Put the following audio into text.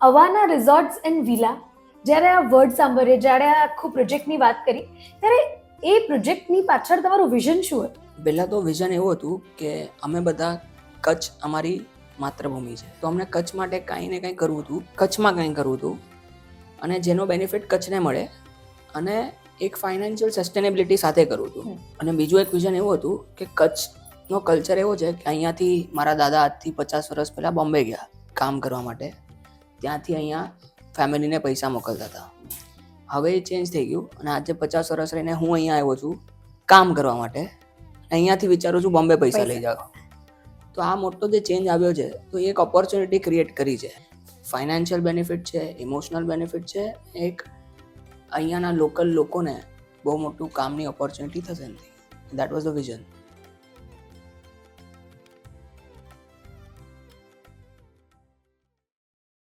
અવાના resorts and villa, જ્યારે આ word સાંભળીએ, જ્યારે આ આખું પ્રોજેક્ટની વાત કરી, ત્યારે એ પ્રોજેક્ટની પાછળ તમારું વિઝન શું હતું? પહેલાં તો વિઝન એવું હતું કે અમે બધા કચ્છ અમારી માતૃભૂમિ છે, તો અમને કચ્છ માટે કાંઈ ને કાંઈ કરવું હતું, કચ્છમાં કંઈ કરવું હતું અને જેનો બેનિફિટ કચ્છને મળે અને એક ફાઇનાન્શિયલ સસ્ટેનેબિલિટી સાથે કરવું હતું. અને બીજું એક વિઝન એવું હતું કે કચ્છનો કલ્ચર એવો છે કે અહીંયાથી મારા દાદા આજથી 50 વર્ષ પહેલાં બોમ્બે ગયા કામ કરવા માટે, ત્યાંથી અહીંયા ફેમિલીને પૈસા મોકલતા હતા. હવે એ ચેન્જ થઈ ગયું અને આજે 50 વર્ષ રહીને હું અહીંયા આવ્યો છું કામ કરવા માટે, અહીંયાથી વિચારું છું બોમ્બે પૈસા લઈ જાઓ. તો આ મોટો જે ચેન્જ આવ્યો છે, તો એક ઓપોર્ચ્યુનિટી ક્રિએટ કરી છે. ફાઇનાન્શિયલ બેનિફિટ છે, ઇમોશનલ બેનિફિટ છે, એક અહીંયાના લોકલ લોકોને બહુ મોટું કામની ઓપોર્ચ્યુનિટી થશે. That was the vision.